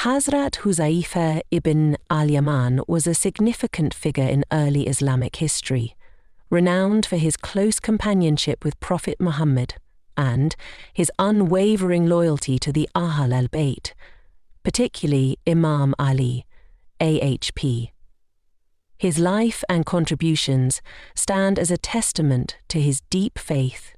Hazrat Huzaifa ibn al-Yaman was a significant figure in early Islamic history, renowned for his close companionship with Prophet Muhammad and his unwavering loyalty to the al-Bayt, particularly Imam Ali, AHP. His life and contributions stand as a testament to his deep faith,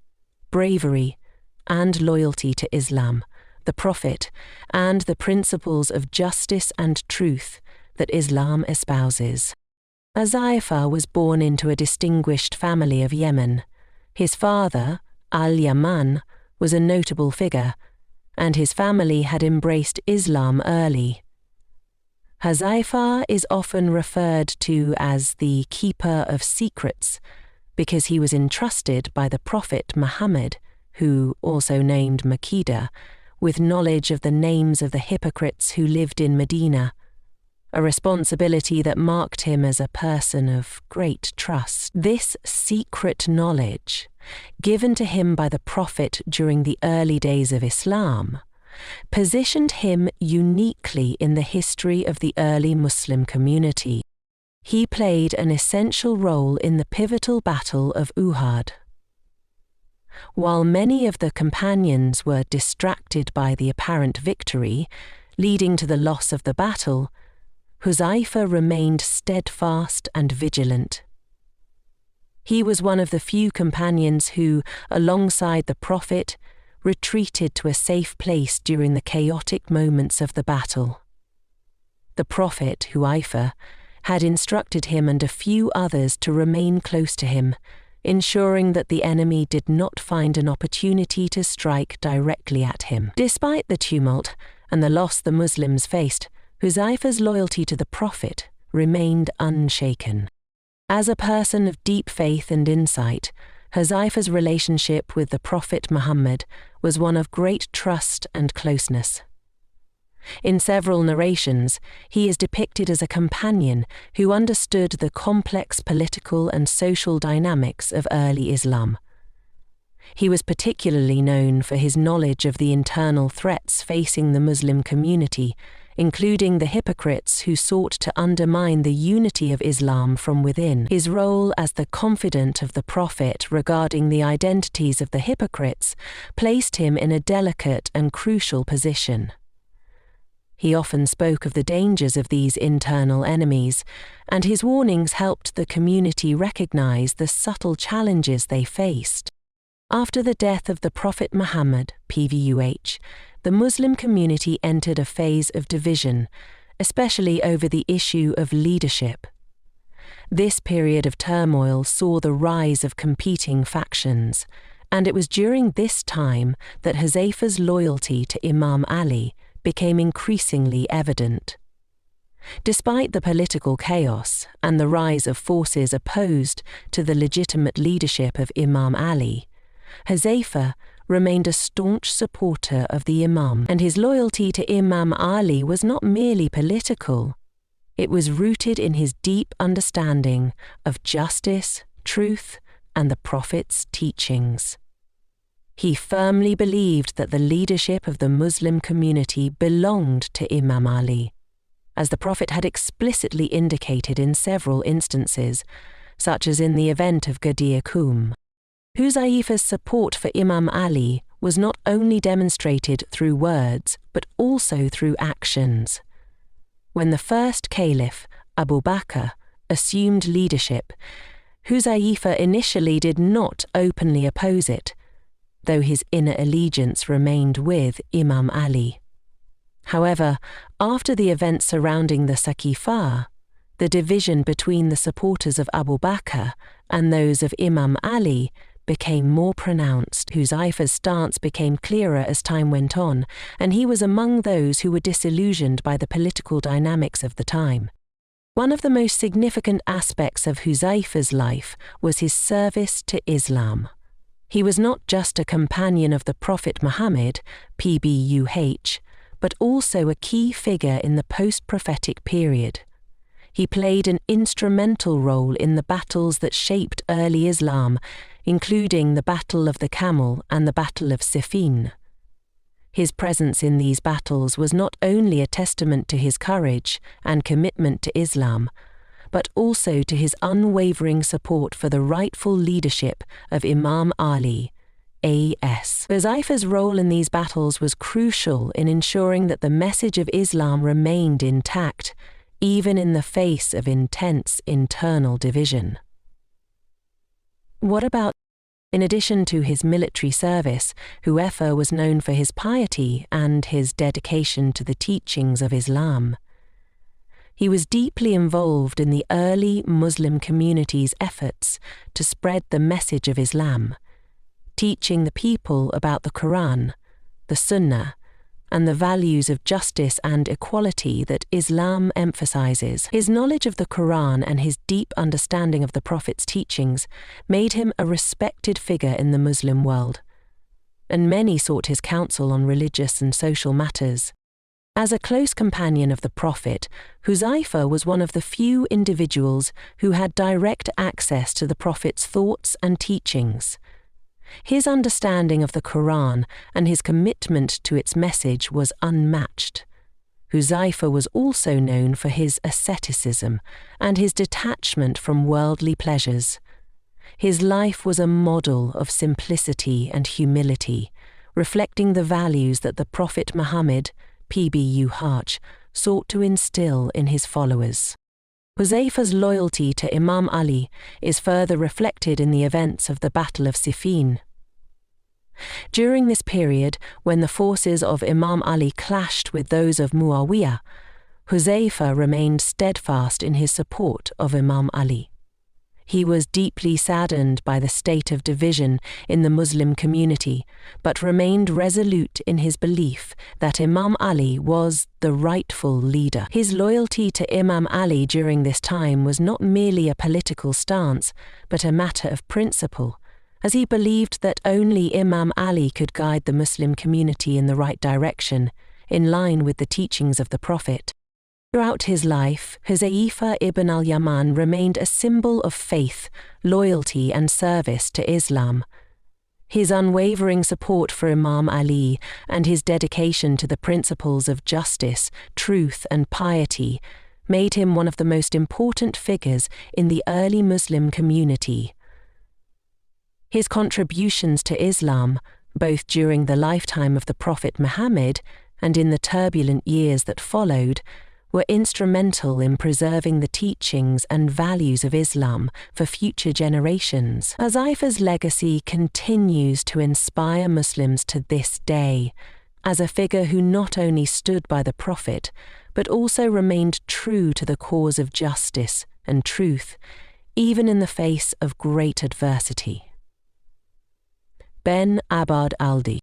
bravery, and loyalty to Islam, the Prophet, and the principles of justice and truth that Islam espouses. Huzaifa was born into a distinguished family of Yemen. His father, al-Yaman, was a notable figure, and his family had embraced Islam early. Huzaifa is often referred to as the keeper of secrets because he was entrusted by the Prophet Muhammad, who, also named Makida, with knowledge of the names of the hypocrites who lived in Medina, a responsibility that marked him as a person of great trust. This secret knowledge, given to him by the Prophet during the early days of Islam, positioned him uniquely in the history of the early Muslim community. He played an essential role in the pivotal Battle of Uhud. While many of the companions were distracted by the apparent victory, leading to the loss of the battle, Huzaifa remained steadfast and vigilant. He was one of the few companions who, alongside the Prophet, retreated to a safe place during the chaotic moments of the battle. The Prophet, Huzaifa, had instructed him and a few others to remain close to him, ensuring that the enemy did not find an opportunity to strike directly at him. Despite the tumult and the loss the Muslims faced, Huzaifa's loyalty to the Prophet remained unshaken. As a person of deep faith and insight, Huzaifa's relationship with the Prophet Muhammad was one of great trust and closeness. In several narrations, he is depicted as a companion who understood the complex political and social dynamics of early Islam. He was particularly known for his knowledge of the internal threats facing the Muslim community, including the hypocrites who sought to undermine the unity of Islam from within. His role as the confidant of the Prophet regarding the identities of the hypocrites placed him in a delicate and crucial position. He often spoke of the dangers of these internal enemies, and his warnings helped the community recognize the subtle challenges they faced. After the death of the Prophet Muhammad, PBUH, the Muslim community entered a phase of division, especially over the issue of leadership. This period of turmoil saw the rise of competing factions, and it was during this time that Huzaifa's loyalty to Imam Ali became increasingly evident. Despite the political chaos and the rise of forces opposed to the legitimate leadership of Imam Ali, Huzaifa remained a staunch supporter of the Imam, and his loyalty to Imam Ali was not merely political. It was rooted in his deep understanding of justice, truth, and the Prophet's teachings. He firmly believed that the leadership of the Muslim community belonged to Imam Ali, as the Prophet had explicitly indicated in several instances, such as in the event of Ghadir Qum. Huzaifa's support for Imam Ali was not only demonstrated through words, but also through actions. When the first caliph, Abu Bakr, assumed leadership, Huzaifa initially did not openly oppose it, though his inner allegiance remained with Imam Ali. However, after the events surrounding the Saqifah, the division between the supporters of Abu Bakr and those of Imam Ali became more pronounced. Huzaifa's stance became clearer as time went on, and he was among those who were disillusioned by the political dynamics of the time. One of the most significant aspects of Huzaifa's life was his service to Islam. He was not just a companion of the Prophet Muhammad, PBUH, but also a key figure in the post-prophetic period. He played an instrumental role in the battles that shaped early Islam, including the Battle of the Camel and the Battle of Siffin. His presence in these battles was not only a testament to his courage and commitment to Islam, but also to his unwavering support for the rightful leadership of Imam Ali, A.S. Huzaifa's role in these battles was crucial in ensuring that the message of Islam remained intact, even in the face of intense internal division. What about, in addition to his military service, Huzaifa was known for his piety and his dedication to the teachings of Islam. He was deeply involved in the early Muslim community's efforts to spread the message of Islam, teaching the people about the Quran, the Sunnah, and the values of justice and equality that Islam emphasizes. His knowledge of the Quran and his deep understanding of the Prophet's teachings made him a respected figure in the Muslim world, and many sought his counsel on religious and social matters. As a close companion of the Prophet, Huzaifa was one of the few individuals who had direct access to the Prophet's thoughts and teachings. His understanding of the Quran and his commitment to its message was unmatched. Huzaifa was also known for his asceticism and his detachment from worldly pleasures. His life was a model of simplicity and humility, reflecting the values that the Prophet Muhammad, PBUH, sought to instill in his followers. Huzaifa's loyalty to Imam Ali is further reflected in the events of the Battle of Siffin. During this period, when the forces of Imam Ali clashed with those of Muawiyah, Huzaifa remained steadfast in his support of Imam Ali. He was deeply saddened by the state of division in the Muslim community, but remained resolute in his belief that Imam Ali was the rightful leader. His loyalty to Imam Ali during this time was not merely a political stance, but a matter of principle, as he believed that only Imam Ali could guide the Muslim community in the right direction, in line with the teachings of the Prophet. Throughout his life, Huzaifa ibn al-Yaman remained a symbol of faith, loyalty and service to Islam. His unwavering support for Imam Ali and his dedication to the principles of justice, truth and piety made him one of the most important figures in the early Muslim community. His contributions to Islam, both during the lifetime of the Prophet Muhammad and in the turbulent years that followed, were instrumental in preserving the teachings and values of Islam for future generations. Huzaifa's legacy continues to inspire Muslims to this day, as a figure who not only stood by the Prophet, but also remained true to the cause of justice and truth, even in the face of great adversity. Ben Abad Aldi.